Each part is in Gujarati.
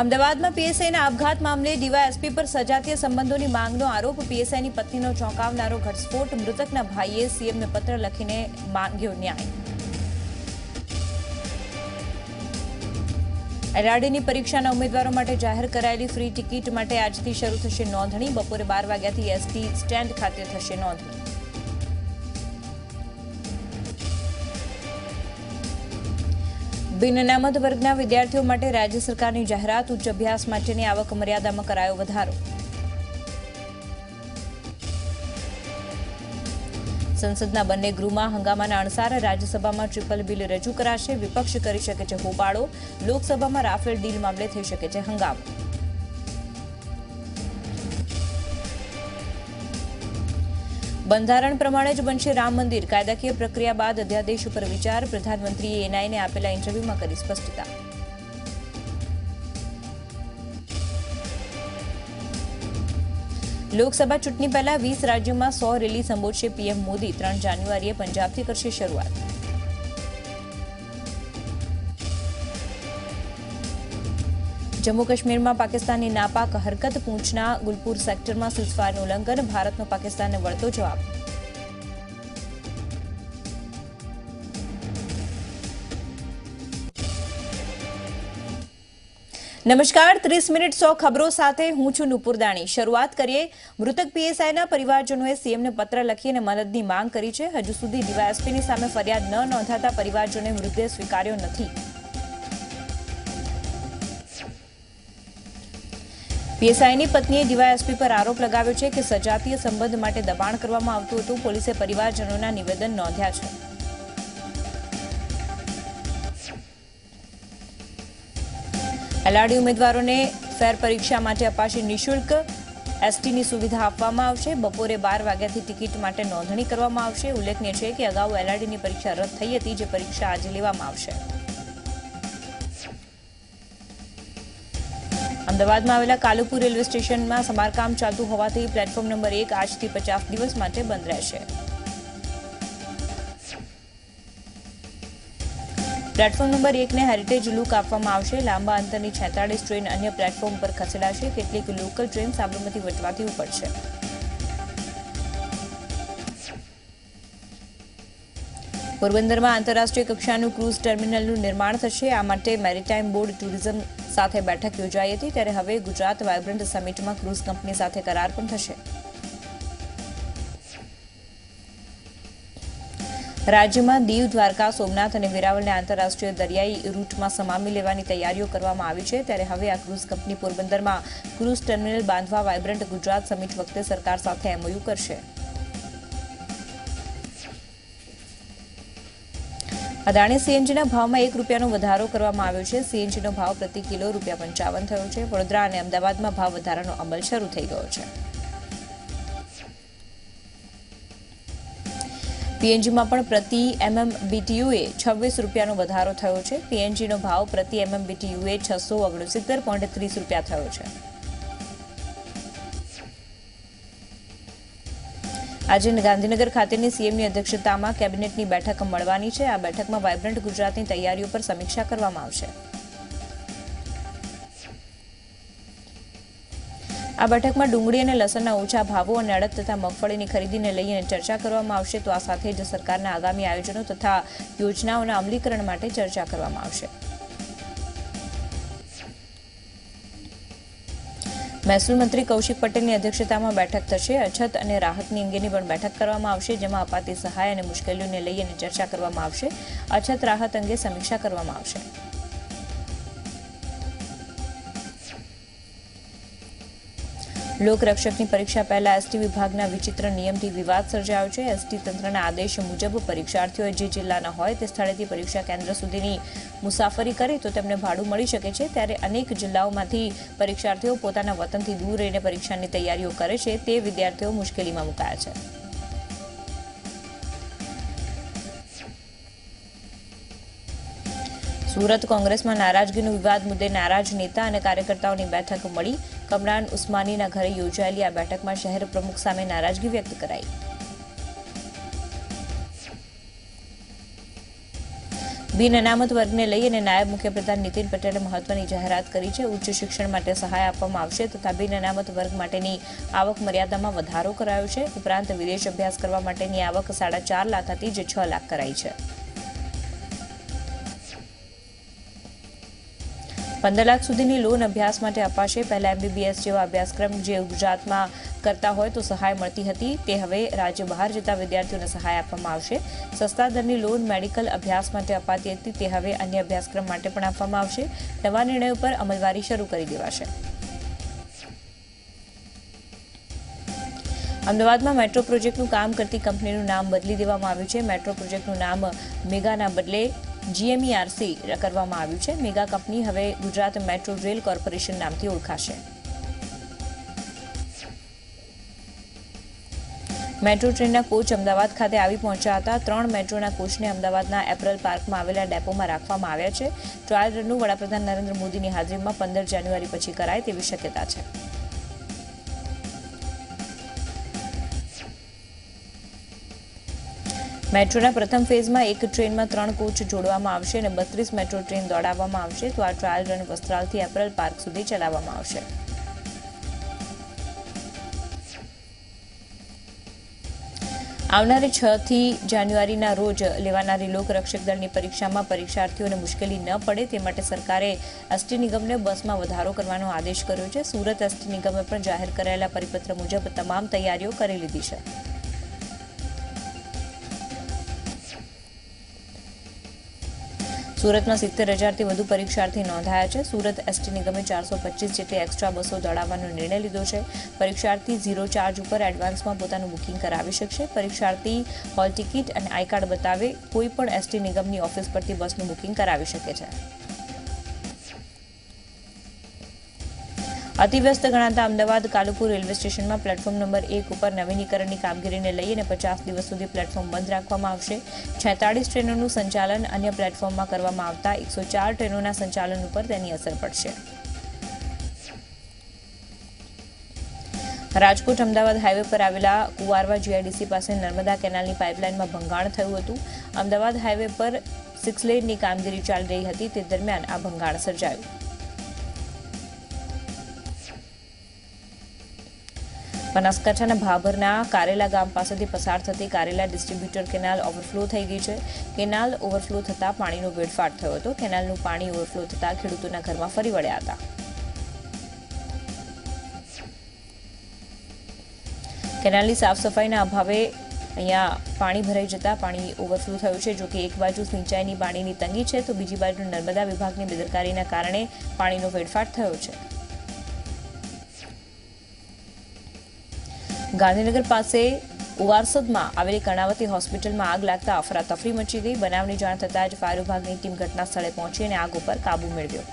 અમદાવાદમાં પીએસઆઈના આપઘાત મામલે ડીવાયએસપી પર સજાતીય સંબંધોની માંગનો આરોપ। પીએસઆઈની પત્નીનો ચોંકાવનારો ઘટસ્ફોટ। મૃતકના ભાઈએ સીએમને પત્ર લખીને માંગ્યો ન્યાય। એલઆરડીની પરીક્ષાના ઉમેદવારો માટે જાહેર કરાયેલી ફ્રી ટિકિટ માટે આજથી શરૂ થશે નોંધણી। બપોરે 12 વાગ્યાથી એસટી સ્ટેન્ડ ખાતે થશે નોંધણી। બિન અનામત વર્ગના વિદ્યાર્થીઓ માટે રાજ્ય સરકારની જાહેરાત। ઉચ્ચ અભ્યાસ માટેની આવક મર્યાદામાં કરાયો વધારો। સંસદના બંને ગૃહમાં હંગામાના અણસાર। રાજ્યસભામાં ટ્રિપલ બિલ રજૂ કરાશે। વિપક્ષ કરી શકે છે હોબાળો। લોકસભામાં રાફેલ ડીલ મામલે થઈ શકે છે હંગામો। બંધારણ પ્રમાણે જ બનશે રામ મંદિર। કાયદાકીય પ્રક્રિયા બાદ અધ્યાદેશ ઉપર વિચાર। પ્રધાનમંત્રીએ એનઆઈને આપેલા ઇન્ટરવ્યુમાં કરી સ્પષ્ટતા। લોકસભા ચૂંટણી પહેલા 20 રાજ્યોમાં 100 રેલી સંબોધશે પીએમ મોદી। 3 જાન્યુઆરીએ પંજાબથી કરશે શરૂઆત। જમ્મુ કાશ્મીરમાં પાકિસ્તાનની નાપાક હરકત। પૂંછના ગુલપુર સેક્ટરમાં સીઝફાયરનું ઉલ્લંઘન। ભારતનો પાકિસ્તાનને વળતો જવાબ। નમસ્કાર, 30 મિનિટ 100 ખબરો સાથે હું છું નુપુર દાણી। શરૂઆત કરીએ। મૃતક પીએસઆઈના પરિવારજનોએ સીએમને પત્ર લખી અને મદદની માંગ કરી છે। હજુ સુધી ડીવાયએસપીની સામે ફરિયાદ ન નોંધાતા પરિવારજનોએ મૃતદેહ સ્વીકાર્યો નથી। પીએસઆઈની પત્નીએ ડીવાયએસપી પર આરોપ લગાવ્યો છે કે સજાતીય સંબંધ માટે દબાણ કરવામાં આવતું હતું। પોલીસે પરિવારજનોના નિવેદન નોંધ્યા છે। એલઆરડી ઉમેદવારોને ફેર પરીક્ષા માટે અપાશે નિઃશુલ્ક એસટીની સુવિધા આપવામાં આવશે। બપોરે 12 વાગ્યાથી ટિકિટ માટે નોંધણી કરવામાં આવશે। ઉલ્લેખનીય છે કે અગાઉ એલઆરડીની પરીક્ષા રદ થઈ હતી, જે પરીક્ષા આજે લેવામાં આવશે। અમદાવાદમાં આવેલા કાલુપુર રેલવે સ્ટેશનમાં સમારકામ ચાલતું હોવાથી પ્લેટફોર્મ નંબર 1 આજથી 50 દિવસ માટે બંધ રહેશે। પ્લેટફોર્મ નંબર 1ને હેરિટેજ લુક આપવામાં આવશે। લાંબા અંતરની 46 ટ્રેન અન્ય પ્લેટફોર્મ પર ખસેડાશે। કેટલીક લોકલ ટ્રેન સાબરમતી વટવાથી ઉપડશે। પોરબંદરમાં આંતરરાષ્ટ્રીય કક્ષાનું ક્રૂઝ ટર્મિનલનું નિર્માણ થશે। આ માટે મેરીટાઈમ બોર્ડ ટુરિઝમ સાથે બેઠક યોજાઈ હતી, ત્યારે હવે ગુજરાત વાયબ્રન્ટ સમિટમાં ક્રૂઝ કંપની સાથે કરાર પણ થશે। રાજ્યમાં દીવ, દ્વારકા, સોમનાથ અને વેરાવળને આંતરરાષ્ટ્રીય દરિયાઈ રૂટમાં સમાવી લેવાની તૈયારીઓ કરવામાં આવી છે, ત્યારે હવે આ ક્રૂઝ કંપની પોરબંદરમાં ક્રૂઝ ટર્મિનલ બાંધવા વાયબ્રન્ટ ગુજરાત સમિટ વખતે સરકાર સાથે એમઓયુ કરશે। અદાણી સીએનજીના ભાવમાં ₹1નો વધારો કરવામાં આવ્યો છે। સીએનજીનો ભાવ પ્રતિ કિલો ₹55 થયો છે। વડોદરા અને અમદાવાદમાં ભાવ વધારાનો અમલ શરૂ થઈ ગયો છે। પીએનજીમાં પણ પ્રતિ એમએમબીટીયુએ ₹26નો વધારો થયો છે। પીએનજીનો ભાવ પ્રતિ એમએમબીટીયુએ ₹669.30 થયો છે। આજે ગાંધીનગર ખાતેની સીએમની અધ્યક્ષતામાં કેબિનેટની બેઠક મળવાની છે। આ બેઠકમાં વાયબ્રન્ટ ગુજરાતની તૈયારીઓ પર સમીક્ષા કરવામાં આવશે। આ બેઠકમાં ડુંગળી અને લસણના ઓછા ભાવો અને અડદ તથા મગફળીની ખરીદીને લઈને ચર્ચા કરવામાં આવશે। તો આ સાથે જ સરકારના આગામી આયોજનો તથા યોજનાઓના અમલીકરણ માટે ચર્ચા કરવામાં આવશે। મહેસૂલ મંત્રી કૌશિક પટેલની અધ્યક્ષતામાં બેઠક થશે। અછત અને રાહતની અંગેની પણ બેઠક કરવામાં આવશે, જેમાં અપાતી સહાય અને મુશ્કેલીઓને લઈને ચર્ચા કરવામાં આવશે। અછત રાહત અંગે સમીક્ષા કરવામાં આવશે। લોકરક્ષકની પરીક્ષા પહેલા એસટી વિભાગના વિચિત્ર નિયમથી વિવાદ સર્જાયો છે। એસટી તંત્રના આદેશ મુજબ પરીક્ષાર્થીઓએ જે જિલ્લાના હોય તે સ્થળેથી પરીક્ષા કેન્દ્ર સુધીની મુસાફરી કરે તો તેમને ભાડું મળી શકે છે, ત્યારે અનેક જિલ્લાઓમાંથી પરીક્ષાર્થીઓ પોતાના વતનથી દૂર રહીને પરીક્ષાની તૈયારીઓ કરે છે, તે વિદ્યાર્થીઓ મુશ્કેલીમાં મુકાયા છે। સુરત કોંગ્રેસમાં નારાજગીનો વિવાદ મુદ્દે નારાજ નેતા અને કાર્યકર્તાઓની બેઠક મળી। કમરાન ઉસ્માનીના ઘરે યોજાયેલી આ બેઠકમાં શહેર પ્રમુખ સામે નારાજગી વ્યક્ત કરાઈ। બિન અનામત વર્ગને લઈ અને નાયબ મુખ્યપ્રધાન નીતિન પટેલે મહત્વની જાહેરાત કરી છે. ઉચ્ચ શિક્ષણ માટે સહાય આપવામાં આવશે તથા બિન અનામત વર્ગ માટેની આવક મર્યાદામાં વધારો કરાયો છે. ઉપરાંત વિદેશ અભ્યાસ કરવા માટેની આવક 4.5 લાખ હતી જે 6 લાખ કરાઈ છે. 15 લાખ સુધીની લોન અભ્યાસ માટે અપાશે. પહેલા MBBS જેવા અભ્યાસક્રમ જે ગુજરાતમાં કરતા હોય તો સહાય મળતી હતી તે હવે રાજ્ય બહાર જતા વિદ્યાર્થીઓને સહાય આપવામાં આવશે. સસ્તા દરની લોન મેડિકલ અભ્યાસ માટે અપાતી હતી તે હવે અન્ય અભ્યાસક્રમ માટે પણ આપવામાં આવશે. નવા નિર્ણયો પર અમલવારી શરૂ કરી દેવાશે. અમદાવાદમાં મેટ્રો પ્રોજેક્ટનું કામ કરતી કંપનીનું નામ બદલી દેવામાં આવ્યું છે. મેટ્રો પ્રોજેક્ટનું નામ મેગાના બદલે GMERC કરવામાં આવ્યું છે. મેગા કંપની હવે ગુજરાત મેટ્રો રેલ કોર્પોરેશન નામથી ઓળખાશે. મેટ્રો ટ્રેનના કોચ અમદાવાદ ખાતે આવી પહોંચ્યા હતા. 3 મેટ્રોના કોચને અમદાવાદના એપરલ પાર્કમાં આવેલા ડેપોમાં રાખવામાં આવ્યા છે. ટ્રાયલ રનનું વડાપ્રધાન નરેન્દ્ર મોદીની હાજરીમાં 15 જાન્યુઆરી પછી કરાય તેવી શક્યતા છે. મેટ્રોના પ્રથમ ફેઝમાં એક ટ્રેનમાં 3 કોચ જોડવામાં આવશે અને 32 મેટ્રો ટ્રેન દોડાવવામાં આવશે. તો આ ટ્રાયલ રન વસ્ત્રાલથી એપરલ પાર્ક સુધી ચલાવવામાં આવશે. આવનારી 6 જાન્યુઆરીના રોજ લેવાનારી લોકરક્ષક દળની પરીક્ષામાં પરીક્ષાર્થીઓને મુશ્કેલી ન પડે તે માટે સરકારે એસટી નિગમને બસમાં વધારો કરવાનો આદેશ કર્યો છે. સુરત એસટી નિગમે પણ જાહેર કરાયેલા પરિપત્ર મુજબ તમામ તૈયારીઓ કરી લીધી છે. સુરતમાં 70,000થી વધુ પરીક્ષાર્થી નોંધાયા છે. સુરત એસટી નિગમે 425 જેટલી એક્સ્ટ્રા બસો દોડાવવાનો નિર્ણય લીધો છે. પરીક્ષાર્થી 0 ચાર્જ ઉપર એડવાન્સમાં પોતાનું બુકિંગ કરાવી શકશે. પરીક્ષાર્થી હોલ ટિકિટ અને આઈ કાર્ડ બતાવે કોઈ પણ એસટી નિગમની ઓફિસ પરથી બસનું બુકિંગ કરાવી શકે છે. અતિવ્યસ્ત ગણાતા અમદાવાદ કાલુપુર રેલવે સ્ટેશનમાં પ્લેટફોર્મ નંબર 1 ઉપર નવીનીકરણની કામગીરીને લઈને 50 દિવસ સુધી પ્લેટફોર્મ બંધ રાખવામાં આવશે. 46 ટ્રેનોનું સંચાલન અન્ય પ્લેટફોર્મમાં કરવામાં આવતા 104 ટ્રેનોના સંચાલન ઉપર તેની અસર પડશે. રાજકોટ અમદાવાદ હાઈવે પર આવેલા કુવારવા GIDC પાસે નર્મદા કેનાલની પાઇપલાઇનમાં ભંગાણ થયું હતું. અમદાવાદ હાઈવે પર 6 લેનની કામગીરી ચાલી રહી હતી તે દરમિયાન આ ભંગાણ સર્જાયું. બનાસકાંઠાના ભાભરના કારેલા ગામ પાસેથી પસાર થતી કારેલા ડિસ્ટ્રીબ્યુટર કેનાલ ઓવરફ્લો થઈ ગઈ છે. કેનાલ ઓવરફ્લો થતાં પાણીનો વેડફાટ થયો હતો. કેનાલનું પાણી ઓવરફ્લો થતાં ખેડૂતોના ઘરમાં ફરી વળ્યા હતા. કેનાલની સાફ સફાઈના અભાવે અહીંયા પાણી ભરાઈ જતા પાણી ઓવરફ્લો થયું છે. જોકે એક બાજુ સિંચાઈની પાણીની તંગી છે તો બીજી બાજુ નર્મદા વિભાગની બેદરકારીના કારણે પાણીનો વેડફાટ થયો છે. ગાંધીનગર પાસે ઉવારસદમાં આવેલી કર્ણાવતી હોસ્પિટલમાં આગ લાગતા અફરાતફરી મચી ગઈ. બનાવની જાણ થતાં જ ફાયર વિભાગની ટીમ ઘટના સ્થળે પહોંચી અને આગ ઉપર કાબુ મેળવ્યો.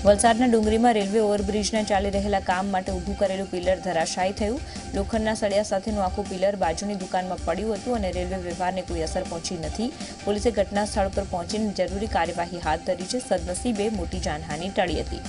વલસાડના ડુંગરીમાં રેલવે ઓવરબ્રિજના ચાલી રહેલા કામ માટે ઊભું કરેલું પિલર ધરાશાયી થયું. લોખંડના સળિયા સાથેનું આખું પિલર બાજુની દુકાનમાં પડ્યું હતું અને રેલવે વ્યવહારને કોઈ અસર પહોંચી નથી. પોલીસે ઘટના સ્થળ પર પહોંચીને જરૂરી કાર્યવાહી હાથ ધરી છે. સદનસીબે મોટી જાનહાનિ ટળી હતી.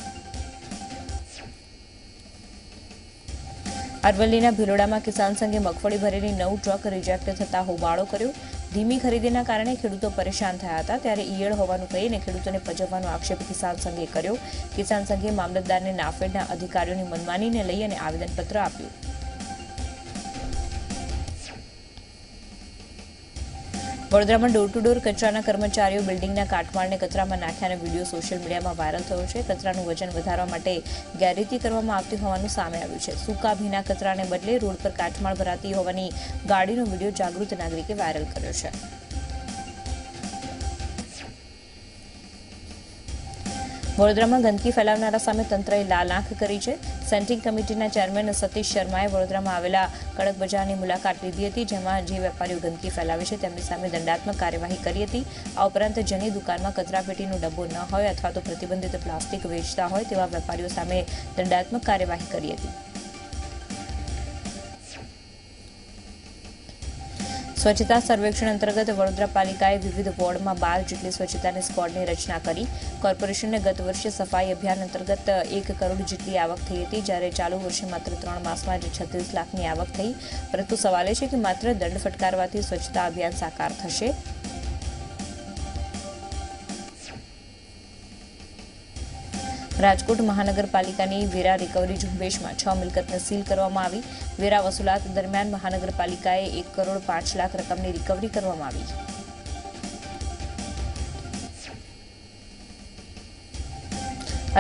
અરવલ્લીના ભિલોડામાં કિસાન સંઘે મગફળી ભરેલી 9 ટ્રક રિજેક્ટ થતા હોબાળો કર્યો. ધીમી ખરીદીના કારણે ખેડૂતો પરેશાન થયા હતા ત્યારે ઈયળ હોવાનું કહીને ખેડૂતોને પજવવાનો આક્ષેપ કિસાન સંઘે કર્યો. કિસાન સંઘે મામલતદારને નાફેડના અધિકારીઓની મનમાનીને લઈ અને આવેદનપત્ર આપ્યું. વડોદરામાં ડોર ટુ ડોર કચરાના કર્મચારીઓ બિલ્ડિંગના કાટમાળને કચરામાં નાખ્યાનો વિડીયો સોશિયલ મીડિયામાં વાયરલ થયો છે. કચરાનું વજન વધારવા માટે ગેરરીતિ કરવામાં આવતી હોવાનું સામે આવ્યું છે. સૂકા ભીના કચરાને બદલે રોડ પર કાટમાળ ભરાતી હોવાની ગાડીનો વિડીયો જાગૃત નાગરિકે વાયરલ કર્યો છે. વડોદરામાં ગંદકી ફેલાવનારા સામે તંત્રએ લાલ આંખ કરી છે. સેન્ટિંગ કમિટીના ચેરમેન સતીશ શર્માએ વડોદરામાં આવેલા કડક બજારની મુલાકાત લીધી હતી જેમાં જે વેપારીઓ ગંદકી ફેલાવે છે તેમની સામે દંડાત્મક કાર્યવાહી કરી હતી. આ ઉપરાંત જેની દુકાનમાં કચરાપેટીનો ડબ્બો ન હોય અથવા તો પ્રતિબંધિત પ્લાસ્ટિક વેચતા હોય તેવા વેપારીઓ સામે દંડાત્મક કાર્યવાહી કરી હતી. સ્વચ્છતા સર્વેક્ષણ અંતર્ગત વડોદરા પાલિકાએ વિવિધ વોર્ડમાં 12 જેટલી સ્વચ્છતાની સ્ક્વોડની રચના કરી. કોર્પોરેશનને ગત વર્ષે સફાઈ અભિયાન અંતર્ગત 1 કરોડ જેટલી આવક થઈ હતી, જ્યારે ચાલુ વર્ષે માત્ર 3 માસમાં જ 36 લાખની આવક થઈ. પરંતુ સવાલ એ છે કે માત્ર દંડ ફટકારવાથી સ્વચ્છતા અભિયાન સાકાર થશે? રાજકોટ મહાનગરપાલિકાની વેરા રિકવરી ઝુંબેશમાં 6 મિલકતને સીલ કરવામાં આવી. વેરા વસૂલાત દરમિયાન મહાનગરપાલિકાએ 1 કરોડ 5 લાખ રકમની રિકવરી કરવામાં આવી.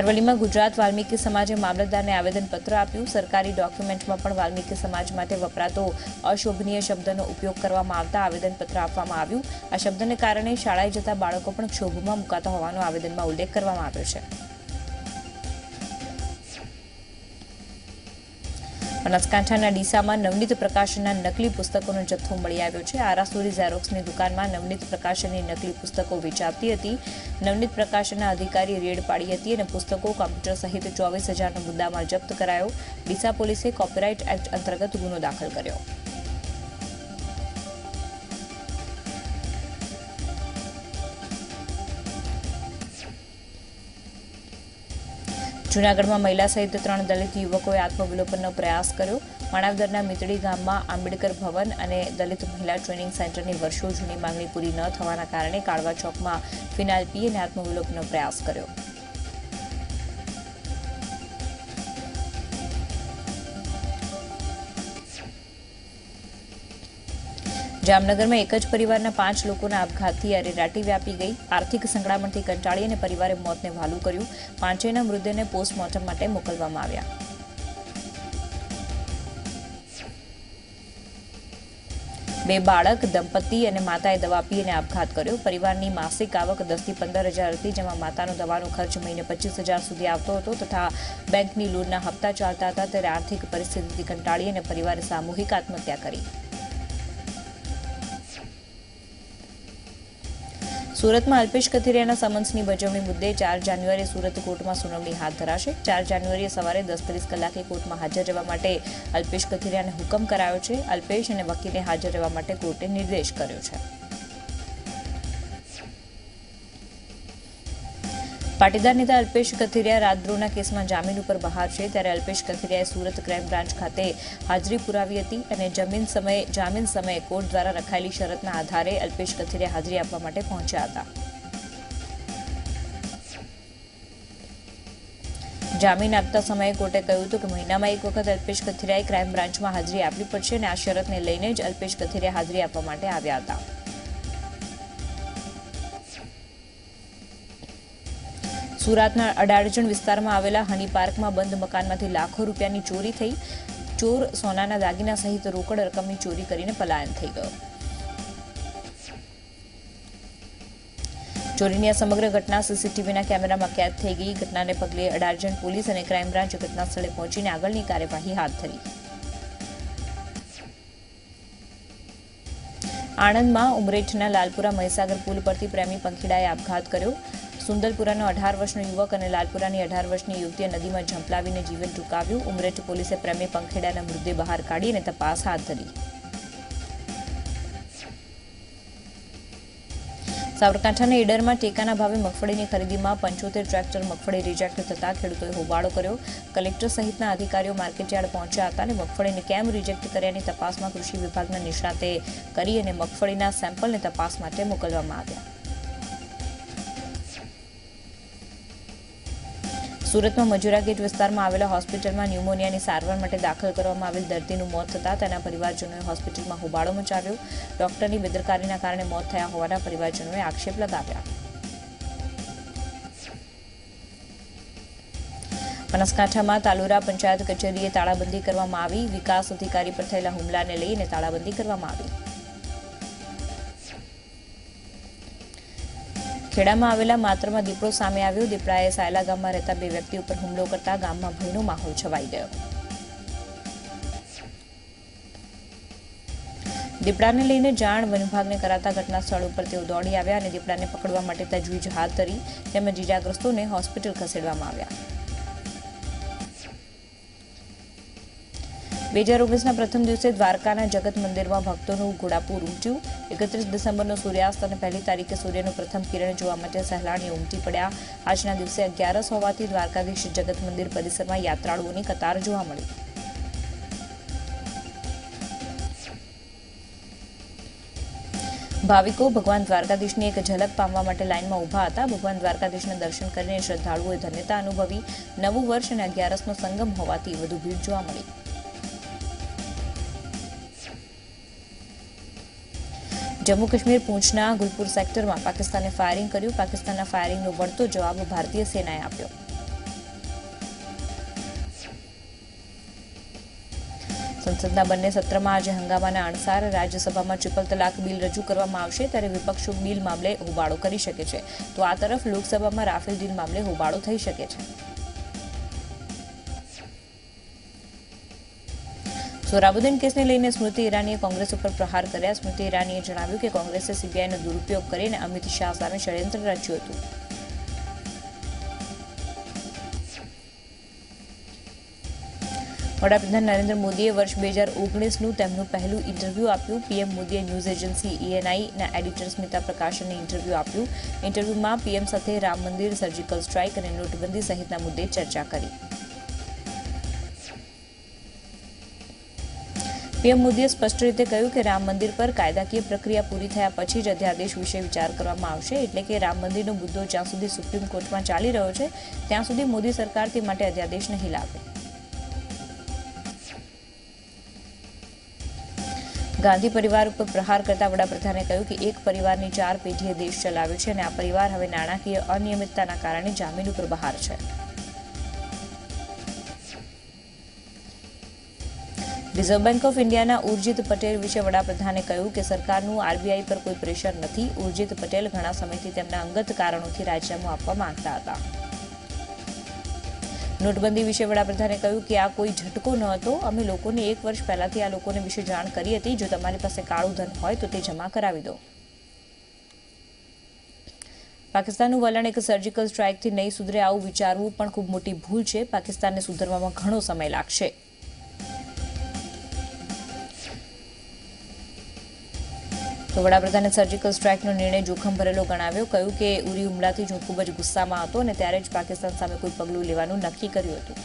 અરવલ્લીમાં ગુજરાત વાલ્મીકી સમાજે મામલતદારને આવેદનપત્ર આપ્યું. સરકારી ડોક્યુમેન્ટમાં પણ વાલ્મીકી સમાજ માટે વપરાતો અશોભનીય શબ્દનો ઉપયોગ કરવામાં આવતા આવેદનપત્ર આપવામાં આવ્યું. આ શબ્દને કારણે શાળાએ જતા બાળકો પણ ક્ષોભમાં મુકાતા હોવાનો આવેદનમાં ઉલ્લેખ કરવામાં આવ્યો છે. બનાસકાંઠાના ડીસામાં નવનીત પ્રકાશનના નકલી પુસ્તકોનો જથ્થો મળી આવ્યો છે. આરાસુરી ઝેરોક્સની દુકાનમાં નવનીત પ્રકાશનની નકલી પુસ્તકો વેચાતી હતી. નવનીત પ્રકાશનના અધિકારી રેડ પાડી હતી અને પુસ્તકો, કોમ્પ્યુટર સહિત 24,000નો મુદ્દામાલ જપ્ત કરાયો. ડીસા પોલીસે કોપીરાઇટ એક્ટ અંતર્ગત ગુનો દાખલ કર્યો. જૂનાગઢમાં મહિલા સહિત 3 દલિત યુવકોએ આત્મવિલોપનનો પ્રયાસ કર્યો. માણાવદરના મીતડી ગામમાં આંબેડકર ભવન અને દલિત મહિલા ટ્રેનિંગ સેન્ટરની વર્ષો જૂની માંગણી પૂરી ન થવાના કારણે કાળવા ચોકમાં ફિનાઇલ પી અને આત્મવિલોપનનો પ્રયાસ કર્યો. જામનગરમાં એક જ પરિવારના 5 લોકોના આપઘાતથી અરેરાટી વ્યાપી ગઈ. આર્થિક સંકળામણથી કંટાળી અને પરિવારે મોતને વહાલું કર્યું. 5 મૃતદેહને પોસ્ટમોર્ટમ માટે મોકલવામાં આવ્યા. બે બાળક દંપતી અને માતાએ દવા પી અને આપઘાત કર્યો. પરિવારની માસિક આવક 10 થી 15,000 હતી, જેમાં માતાનો દવાનો ખર્ચ મહિને 25,000 સુધી આવતો હતો તથા બેંકની લોનના હપ્તા ચાલતા હતા. ત્યારે આર્થિક પરિસ્થિતિથી કંટાળી અને પરિવારે સામૂહિક આત્મહત્યા કરી. સુરતમાં અલ્પેશ કથિરિયાના સમન્સની બજવણી મુદ્દે 4 જાન્યુઆરીએ સુરત કોર્ટમાં સુનાવણી હાથ ધરાશે. 4 જાન્યુઆરીએ સવારે 10:30 કલાકે કોર્ટમાં હાજર રહેવા માટે અલ્પેશ કથિરિયાને હુકમ કરાયો છે. અલ્પેશ અને વકીલે હાજર રહેવા માટે કોર્ટે નિર્દેશ કર્યો છે. પાટીદાર નેતા અલ્પેશ કથિરિયા રાજદ્રોહના કેસમાં જામીન ઉપર બહાર છે. ત્યારે અલ્પેશ કથિરિયાએ સુરત ક્રાઇમ બ્રાન્ચ ખાતે હાજરી પુરાવી હતી અને જામીન સમયે કોર્ટ દ્વારા રખાયેલી શરતના આધારે અલ્પેશ કથિરિયા હાજરી આપવા માટે પહોંચ્યા હતા. જામીન આપતા સમયે કોર્ટે કહ્યું હતું કે મહિનામાં એક વખત અલ્પેશ કથિરિયાએ ક્રાઇમ બ્રાન્ચમાં હાજરી આપવી પડશે અને આ શરતને લઈને જ અલ્પેશ કથિરિયા હાજરી આપવા માટે આવ્યા હતા. સુરતના અડાજણ વિસ્તારમાં આવેલા હની પાર્કમાં બંધ મકાનમાંથી લાખો રૂપિયાની ચોરી થઈ. ચોર સોનાના દાગીના સહિત રોકડ રકમની ચોરી કરીને પલાયન થઈ ગયો. ચોરીની આ સમગ્ર ઘટના સીસીટીવીના કેમેરામાં કેદ થઈ ગઈ. ઘટનાને પગલે અડાજણ પોલીસ અને ક્રાઇમ બ્રાન્ચ ઘટના સ્થળે પહોંચીને આગળની કાર્યવાહી હાથ ધરી. આણંદમાં ઉમરેઠના લાલપુરા મહીસાગર પુલ પરથી પ્રેમી પંખીડાએ આપઘાત કર્યો. સુંદરપુરાનો 18 વર્ષનો યુવક અને લાલપુરાની 18 વર્ષની યુવતીએ નદીમાં ઝંપલાવીને જીવન ટૂંકાવ્યું. ઉમરેઠ પોલીસે પ્રેમી પંખીડાના મૃતદેહ બહાર કાઢી અને તપાસ હાથ ધરી. સાબરકાંઠાના ઈડરમાં ટેકાના ભાવે મગફળીની ખરીદીમાં 75 ટ્રેક્ટર મગફળી રિજેક્ટ થતા ખેડૂતોએ હોબાળો કર્યો. કલેક્ટર સહિતના અધિકારીઓ માર્કેટયાર્ડ પહોંચ્યા હતા અને મગફળીને કેમ રિજેક્ટ કર્યાની તપાસમાં કૃષિ વિભાગના નિષ્ણાતે કરી અને મગફળીના સેમ્પલને તપાસ માટે મોકલવામાં આવ્યા. સુરતમાં મજુરા ગેટ વિસ્તારમાં આવેલા હોસ્પિટલમાં ન્યુમોનિયાની સારવાર માટે દાખલ કરવામાં આવેલ દર્દીનું મોત થતાં તેના પરિવારજનોએ હોસ્પિટલમાં હોબાળો મચાવ્યો. ડોક્ટરની બેદરકારીના કારણે મોત થયા હોવાના પરિવારજનોએ આક્ષેપ લગાવ્યા. બનાસકાંઠામાં તાલુરા પંચાયત કચેરીએ તાળાબંધી કરવામાં આવી. વિકાસ અધિકારી પર થયેલા હુમલાને લઈને તાળાબંધી કરવામાં આવી. ખેડામાં આવેલા માતરમાં દીપડો સામે આવ્યો. દીપડાએ સાયલા ગામમાં રહેતા 2 વ્યક્તિ ઉપર હુમલો કરતા ગામમાં ભયનો માહોલ છવાઈ ગયો. દીપડાને લઈને જાણ વન વિભાગને કરાતા ઘટના સ્થળ ઉપર તેઓ દોડી આવ્યા અને દીપડાને પકડવા માટે તજવીજ હાથ ધરી તેમજ ઇજાગ્રસ્તોને હોસ્પિટલ ખસેડવામાં આવ્યા. 2019ના પ્રથમ દિવસે દ્વારકાના જગત મંદિરમાં ભક્તોનું ઘોડાપૂર ઉમટ્યું. 31 ડિસેમ્બરનો સૂર્યાસ્ત અને 1 તારીખે સૂર્યનું પ્રથમ કિરણ જોવા માટે સહેલાણીઓ ઉમટી પડ્યા. આજના દિવસે 11 હોવાથી દ્વારકાધીશ જગત મંદિર પરિસરમાં યાત્રાળુઓની કતાર જોવા મળી. ભાવિકો ભગવાન દ્વારકાધીશની એક ઝલક પામવા માટે લાઇનમાં ઊભા હતા. ભગવાન દ્વારકાધીશના દર્શન કરીને શ્રદ્ધાળુઓએ ધન્યતા અનુભવી. નવું વર્ષ અને 11નો સંગમ હોવાથી વધુ ભીડ જોવા મળી. જમ્મુ કાશ્મીર પૂંછના ગુલપુર સેક્ટરમાં પાકિસ્તાને ફાયરિંગ કર્યું. પાકિસ્તાનના ફાયરિંગનો વળતો જવાબ ભારતીય સેનાએ આપ્યો. સંસદના બંને સત્રમાં આજે હંગામાના અણસાર રાજ્યસભામાં ટ્રિપલ તલાક બિલ રજૂ કરવામાં આવશે, ત્યારે વિપક્ષો બિલ મામલે હોબાળો કરી શકે છે, તો આ તરફ લોકસભામાં રાફેલ ડીલ મામલે હોબાળો થઈ શકે છે. સોહરાબુદ્દીન કેસને લઈને સ્મૃતિ ઈરાનીએ કોંગ્રેસ ઉપર પ્રહાર કર્યા. સ્મૃતિ ઈરાનીએ જણાવ્યું કે કોંગ્રેસે સીબીઆઈનો દુરુપયોગ કરીને અમિત શાહ સામે ષડયંત્ર રચ્યું હતું. વડાપ્રધાન નરેન્દ્ર મોદીએ વર્ષ 2019નું તેમનું પહેલું ઇન્ટરવ્યૂ આપ્યું. પીએમ મોદીએ ન્યૂઝ એજન્સી ENIના એડિટર સ્મિતા પ્રકાશનને ઇન્ટરવ્યૂ આપ્યું. ઇન્ટરવ્યૂમાં પીએમ સાથે રામ મંદિર, સર્જિકલ સ્ટ્રાઇક અને નોટબંધી સહિતના મુદ્દે ચર્ચા કરી. પીએમ મોદીએ સ્પષ્ટ રીતે કહ્યું કે રામ મંદિર પર કાયદાકીય પ્રક્રિયા પૂરી થયા પછી જ અધ્યાદેશ વિશે વિચાર કરવામાં આવશે. એટલે કે રામ મંદિરનો મુદ્દો જ્યાં સુધી સુપ્રીમ કોર્ટમાં ચાલી રહ્યો છે ત્યાં સુધી મોદી સરકાર તે માટે અધ્યાદેશ નહીં લાવે. ગાંધી પરિવાર ઉપર પ્રહાર કરતા વડાપ્રધાને કહ્યું કે એક પરિવારની 4 પેઢીએ દેશ ચલાવ્યો છે અને આ પરિવાર હવે નાણાકીય અનિયમિતતાના કારણે જામીન ઉપર બહાર છે. રિઝર્વ બેંક ઓફ ઇન્ડિયાના ઉર્જિત પટેલ વિશે વડાપ્રધાને કહ્યું કે સરકારનું RBI પર કોઈ પ્રેશર નથી. ઉર્જિત પટેલ ઘણા સમયથી તેમના અંગત કારણોથી રાજીનામું આપવા માંગતા હતા. નોટબંધી વિશે વડાપ્રધાને કહ્યું કે આ કોઈ ઝટકો ન હતો. અમે લોકોને 1 વર્ષ પહેલાથી આ લોકોને વિશે જાણ કરી હતી. જો તમારી પાસે કાળું ધન હોય તો તે જમા કરાવી દો. પાકિસ્તાનનું વલણ એક સર્જિકલ સ્ટ્રાઇકથી નહીં સુધરે આવું વિચારવું પણ ખૂબ મોટી ભૂલ છે. પાકિસ્તાનને સુધરવામાં ઘણો સમય લાગશે. તો વડાપ્રધાને સર્જિકલ સ્ટ્રાઇકનો નિર્ણય જોખમ ભરેલો ગણાવ્યો. કહ્યું કે ઉરી હુમલાથી હું ખૂબ જ ગુસ્સામાં હતો અને ત્યારે જ પાકિસ્તાન સામે કોઈ પગલું લેવાનું નક્કી કર્યું હતું.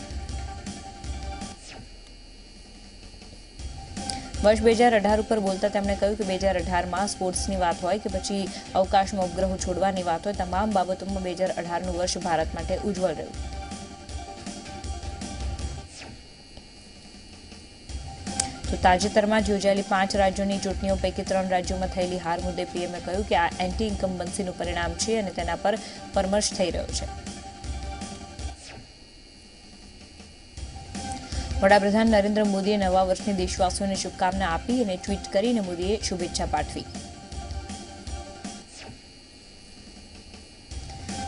વર્ષ 2018 ઉપર બોલતા તેમણે કહ્યું કે 2018માં સ્પોર્ટ્સની વાત હોય કે પછી અવકાશમાં ઉપગ્રહો છોડવાની વાત હોય, તમામ બાબતોમાં 2018નું વર્ષ ભારત માટે ઉજ્જવળ રહ્યું. તો તાજેતરમાં જ યોજાયેલી 5 રાજ્યોની ચૂંટણીઓ પૈકી 3 રાજ્યોમાં થયેલી હાર મુદ્દે પીએમએ કહ્યું કે આ એન્ટી ઇન્કમ્બન્સીનું પરિણામ છે અને તેના પર પરામર્શ થઈ રહ્યો છે. વડાપ્રધાન નરેન્દ્ર મોદીએ નવા વર્ષની દેશવાસીઓને શુભકામના આપી અને ટ્વીટ કરીને મોદીએ શુભેચ્છા પાઠવી.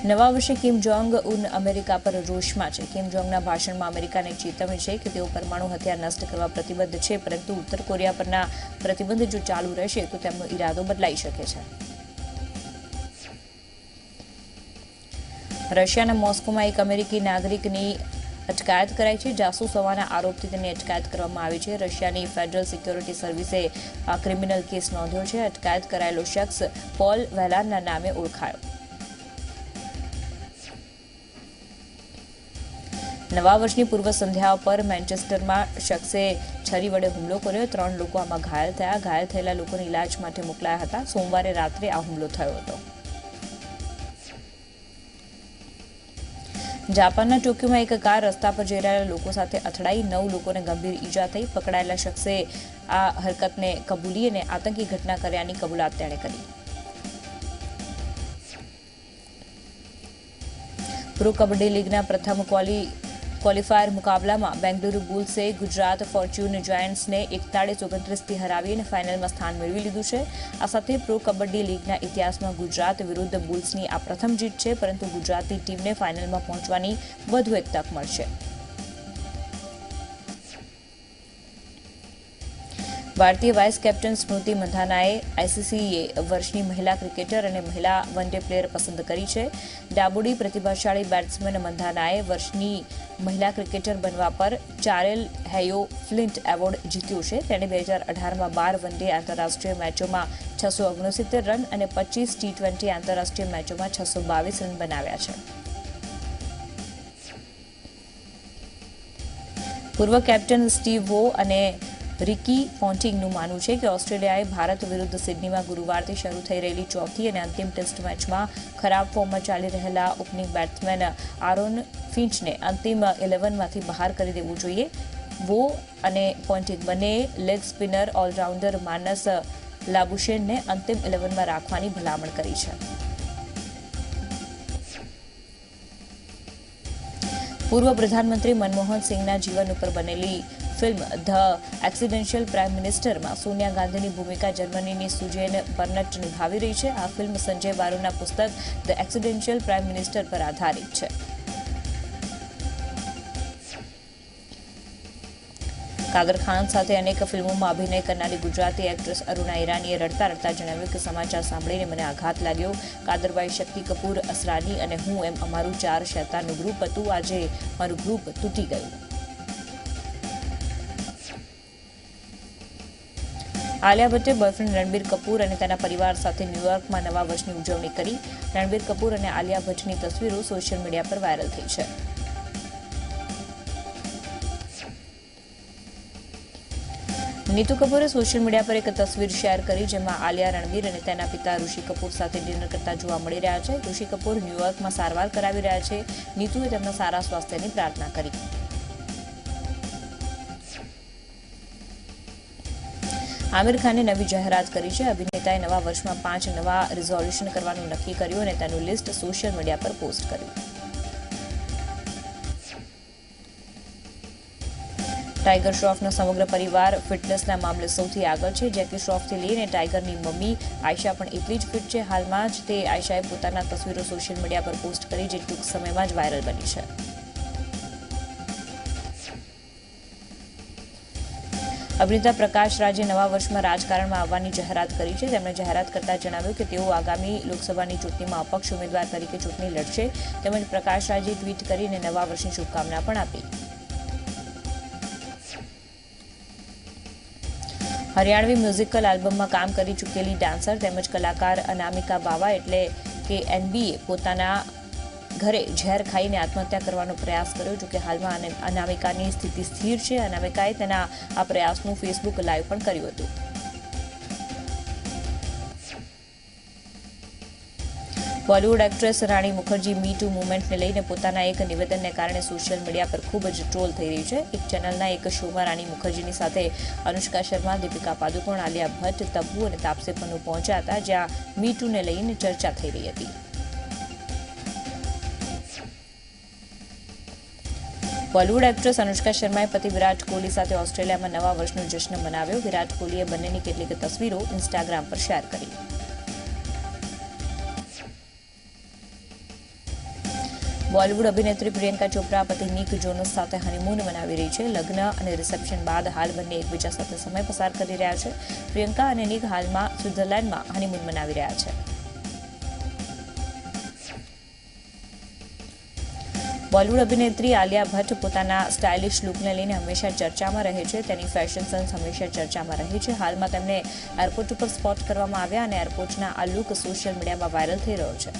નવા વર્ષે કિમ જોંગ ઉન અમેરિકા પર રોષમાં છે. કિમ જોંગના ભાષણમાં અમેરિકાને ચેતવણી છે કે તેઓ પરમાણુ હથિયાર નષ્ટ કરવા પ્રતિબદ્ધ છે, પરંતુ ઉત્તર કોરિયા પરના પ્રતિબંધ જો ચાલુ રહેશે તો તેમનો ઇરાદો બદલાઈ શકે છે. રશિયાના મોસ્કોમાં એક અમેરિકી નાગરિકની અટકાયત કરાઈ છે. જાસૂસ હોવાના આરોપથી તેની અટકાયત કરવામાં આવી છે. રશિયાની ફેડરલ સિક્યોરિટી સર્વિસે આ ક્રિમિનલ કેસ નોંધ્યો છે. અટકાયત કરાયેલો શખ્સ પોલ વેલાનના નામે ઓળખાયો. નવા વર્ષની પૂર્વ સંધ્યા પર મેન્ચેસ્ટરમાં શખ્સે છરી વડે હુમલો કર્યો. 3 લોકો આમાં ઘાયલ થયા. ઘાયલ થયેલા લોકોને ઇલાજ માટે મોકલાયા હતા. સોમવારે રાત્રે આ હુમલો થયો હતો. જાપાનના ટોક્યોમાં એક કાર રસ્તા પર જઈ રહેલા લોકો સાથે અથડાઈ. 9 લોકોને ગંભીર ઈજા થઈ. પકડાયેલા શખ્સે આ હરકતને કબૂલી અને આતંકી ઘટના કર્યાની કબૂલાત તેણે કરી. પ્રો કબડ્ડી લીગના પ્રથમ ક્વોલિફાયર મુકાબલામાં બેંગલુરુ બુલ્સે ગુજરાત ફોર્ચ્યુન જાયન્ટ્સને 41-29થી હરાવી અને ફાઇનલમાં સ્થાન મેળવી લીધું છે. આ સાથે પ્રો કબડ્ડી લીગના ઇતિહાસમાં ગુજરાત વિરુદ્ધ બુલ્સની આ પ્રથમ જીત છે, પરંતુ ગુજરાતની ટીમને ફાઇનલમાં પહોંચવાની વધુ એક તક મળશે. ભારતીય વાઇસ કેપ્ટન સ્મૃતિ મંધાનાએ આઈસીસીએ વર્ષની મહિલા ક્રિકેટર અને મહિલા વન ડે પ્લેયર પસંદ કરી છે. ડાબોડી પ્રતિભાશાળી બેટ્સમેન મંધાનાએ વર્ષની મહિલા ક્રિકેટર બનવા પર ચારેલ હેયો ફ્લિન્ટ એવોર્ડ જીત્યો છે. તેણે 2018માં 12 વન ડે આંતરરાષ્ટ્રીય મેચોમાં 669 રન અને 25 ટી20 આંતરરાષ્ટ્રીય મેચોમાં 622 રન બનાવ્યા છે. પૂર્વ કેપ્ટન સ્ટીવ વો અને રિકી પોન્ટિંગનું માનવું છે કે ઓસ્ટ્રેલિયાએ ભારત વિરુદ્ધ સિડનીમાં ગુરુવારથી શરૂ થઈ રહેલી ચોથી અને અંતિમ ટેસ્ટ મેચમાં ખરાબ ફોર્મમાં ચાલી રહેલા ઓપનિંગ બેટ્સમેન આરોન ફિન્ચને અંતિમ 11માંથી બહાર કરી દેવું જોઈએ. વો અને પોન્ટિંગ બંને લેગ સ્પિનર ઓલરાઉન્ડર માનસ લાબુશેનને અંતિમ 11માં રાખવાની ભલામણ કરી છે. પૂર્વ પ્રધાનમંત્રી મનમોહન સિંહના જીવન ઉપર બનેલી ફિલ્મ ધ એક્સિડેન્શિયલ પ્રાઇમ મિનિસ્ટરમાં સોનિયા ગાંધીની ભૂમિકા જર્મનીની સુજેન બર્નટ નિભાવી રહી છે. આ ફિલ્મ સંજય બારુના પુસ્તક ધ એક્સિડેન્શિયલ પ્રાઇમ મિનિસ્ટર પર આધારિત છે. કાદર ખાન સાથે અનેક ફિલ્મોમાં અભિનય કરનારી ગુજરાતી એક્ટ્રેસ અરુણા ઈરાનીએ રડતા રડતા જણાવ્યું કે સમાચાર સાંભળીને મને આઘાત લાગ્યો. કાદરભાઈ, શક્તિ કપૂર, અસરાની અને હું એમ અમારું 4 શેતાનનું ગ્રુપ હતું. આજે મારું ગ્રુપ તૂટી ગયું. આલિયા ભટ્ટે બોયફ્રેન્ડ રણબીર કપૂર અને તેના પરિવાર સાથે ન્યૂયોર્કમાં નવા વર્ષની ઉજવણી કરી. રણબીર કપૂર અને આલિયા ભટ્ટની તસવીરો સોશિયલ મીડિયા પર વાયરલ થઈ છે. નીતુ કપૂરે સોશિયલ મીડિયા પર એક તસવીર શેર કરી જેમાં આલિયા રણબીર અને તેના પિતા ઋષિ કપૂર સાથે ડિનર કરતા જોવા મળી રહ્યા છે. ઋષિ કપૂર ન્યૂયોર્કમાં સારવાર કરાવી રહ્યા છે. નીતુએ તેમના સારા સ્વાસ્થ્યની પ્રાર્થના કરી. આમિર ખાને નવી જાહેરાત કરી છે. અભિનેતાએ નવા વર્ષમાં 5 નવા રિઝોલ્યુશન કરવાનું નક્કી કર્યું અને તેનું લિસ્ટ સોશિયલ મીડિયા પર પોસ્ટ કર્યું. ટાઈગર શ્રોફનો સમગ્ર પરિવાર ફિટનેસના મામલે સૌથી આગળ છે. જેકી શ્રોફથી લઈને ટાઈગરની મમ્મી આયશા પણ એટલી જ ફિટ છે. હાલમાં જ તે આયશાએ પોતાના તસવીરો સોશિયલ મીડિયા પર પોસ્ટ કરી જે ટૂંક સમયમાં જ વાયરલ બની છે. અભિનેતા પ્રકાશ રાજે નવા વર્ષમાં રાજકારણમાં આવવાની જાહેરાત કરી છે. તેમણે જાહેરાત કરતા જણાવ્યું કે તેઓ આગામી લોકસભાની ચૂંટણીમાં અપક્ષ ઉમેદવાર તરીકે ચૂંટણી લડશે. તેમજ પ્રકાશ રાજે ટ્વીટ કરીને નવા વર્ષની શુભકામના પણ આપી. હરિયાણવી મ્યુઝિકલ આલ્બમમાં કામ કરી ચૂકેલી ડાન્સર તેમજ કલાકાર અનામિકા બાવા એટલે કે એનબીએ પોતાના ઘરે ઝેર ખાઈને આત્મહત્યા કરવાનો પ્રયાસ કર્યો. જોકે હાલમાં અનામિકાની સ્થિતિ સ્થિર છે. અનામિકાએ તેના આ પ્રયાસનું ફેસબુક લાઈવ પણ કર્યું હતું. Bollywood actress Rani Mukherjee me too મૂવમેન્ટને લઈને પોતાના એક નિવેદનને કારણે સોશિયલ મીડિયા પર ખૂબ જ ટ્રોલ થઈ રહી છે. એક ચેનલના એક શોમાં રાણી મુખર્જીની સાથે અનુષ્કા શર્મા, દીપિકા પાદુકોણ, આલિયા ભટ્ટ, તબ્બુ અને તાપસી પન્નુ પહોંચ્યા હતા જ્યાં મી ટુને લઈને ચર્ચા થઈ રહી હતી. બોલિવૂડ એક્ટ્રેસ અનુષ્કા શર્માએ પતિ વિરાટ કોહલી સાથે ઓસ્ટ્રેલિયામાં નવા વર્ષનો જશ્ન મનાવ્યો. વિરાટ કોહલીએ બંનેની કેટલીક તસવીરો ઇન્સ્ટાગ્રામ પર શેર કરી. બોલિવૂડ અભિનેત્રી પ્રિયંકા ચોપરા પતિ નિક જોનસ સાથે હનીમૂન મનાવી રહી છે. લગ્ન અને રિસેપ્શન બાદ હાલ બંને એકબીજા સાથે સમય પસાર કરી રહ્યા છે. પ્રિયંકા અને નિક હાલમાં સ્વિટ્ઝરલેન્ડમાં હનીમૂન મનાવી રહ્યા છે. બોલિવૂડ અભિનેત્રી આલિયા ભટ્ટ પોતાના સ્ટાઇલિશ લુકને લઈને હંમેશા ચર્ચામાં રહે છે. તેની ફેશન સેન્સ હંમેશા ચર્ચામાં રહે છે. હાલમાં તેમને એરપોર્ટ ઉપર સ્પોટ કરવામાં આવ્યા અને એરપોર્ટના આ લુક સોશિયલ મીડિયામાં વાયરલ થઈ રહ્યો છે.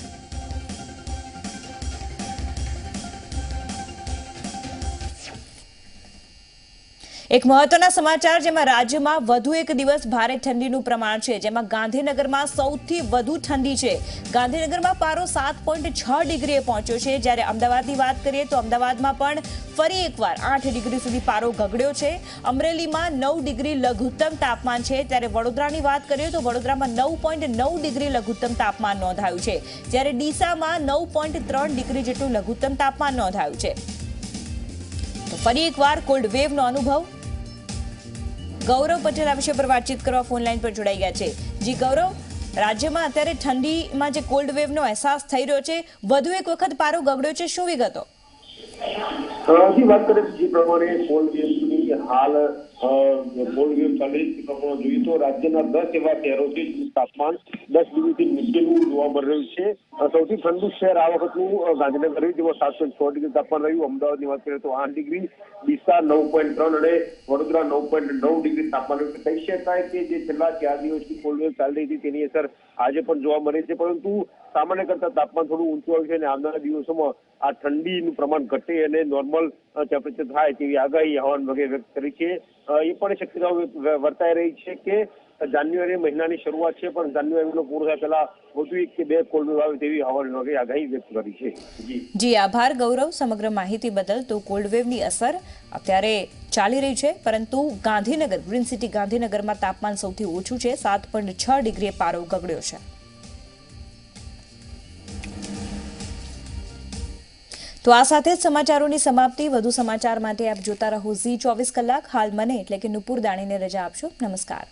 એક મહત્વના સમાચાર જેમાં રાજ્યમાં વધુ એક દિવસ ભારે ઠંડીનું પ્રમાણ છે. જેમાં ગાંધીનગરમાં સૌથી વધુ ઠંડી છે. ગાંધીનગરમાં પારો 7.6 ડિગ્રીએ પહોંચ્યો છે. જ્યારે અમદાવાદની વાત કરીએ તો અમદાવાદમાં પણ ફરી એકવાર 8 ડિગ્રી સુધી પારો ગગડ્યો છે. અમરેલીમાં 9 ડિગ્રી લઘુત્તમ તાપમાન છે. ત્યારે વડોદરાની વાત કરીએ તો વડોદરામાં 9.9 ડિગ્રી લઘુત્તમ તાપમાન નોંધાયું છે. જ્યારે ડીસામાં 9.3 ડિગ્રી જેટલું લઘુત્તમ તાપમાન નોંધાયું છે. તો ફરી એકવાર કોલ્ડ વેવનો અનુભવ. ગૌરવ પટેલ આ વિષય પર વાતચીત કરવા ફોન લાઈન પર જોડાઈ ગયા છે. જી ગૌરવ, રાજ્યમાં અત્યારે ઠંડીમાં જે કોલ્ડ વેવનો અહેસાસ થઈ રહ્યો છે, વધુ એક વખત પારો ગગડ્યો છે, શું વિગતો? વાત કરીએ જે પ્રમાણે કોલ્ડ વેવની ઠંડી હાલ કોલ્ડ વેવ ચાલી રહી પ્રમાણે જોઈએ તો રાજ્યના 10 એવા શહેરો છે તાપમાન 10 ડિગ્રીથી નીચેનું જોવા મળી રહ્યું છે। સૌથી ઠંડુ શહેર આ વખતનું ગાંધીનગર રહ્યું, જેમાં 7.6 ડિગ્રી તાપમાન રહ્યું। અમદાવાદની વાત કરીએ તો 8 ડિગ્રી, ડીસા 9.3 અને વડોદરા 9.9 ડિગ્રી તાપમાન રહ્યું। કહી શકાય કે જે છેલ્લા 4 દિવસથી કોલ્ડ વેવ ચાલી રહી હતી તેની અસર આજે પણ જોવા મળી છે, પરંતુ સામાન્ય કરતા તાપમાન થોડું ઊંચું આવ્યું છે અને આવનારા દિવસોમાં આ ઠંડીનું પ્રમાણ ઘટે અને નોર્મલ ટેમ્પરેચર થાય તેવી આગાહી હવામાન વિભાગે વ્યક્ત કરી છે। એ પણ શક્યતાઓ વર્તાઈ રહી છે કે જાન્યુઆરી મહિનાની શરૂઆત છે, પણ જાન્યુઆરીનો પૂરો થાય પહેલા વધુ 1 કે 2 કોલ્ડ વેવ આવે તેવી હવામાન વિભાગે આગાહી વ્યક્ત કરી છે। જી આભાર ગૌરવ સમગ્ર માહિતી બદલ। તો કોલ્ડ વેવની અસર અત્યારે ચાલી રહી છે, પરંતુ ગાંધીનગર ગ્રીન સિટી ગાંધીનગરમાં તાપમાન સૌથી ઓછું છે, 7.6 ડિગ્રીએ પારો ગગડ્યો છે। તો આ સાથે જ સમાચારોની સમાપ્તિ। વધુ સમાચાર માટે આપ જોતા રહો ઝી 24 કલાક। હાલ મને એટલે કે નુપુર દાણીને રજા આપશો। નમસ્કાર।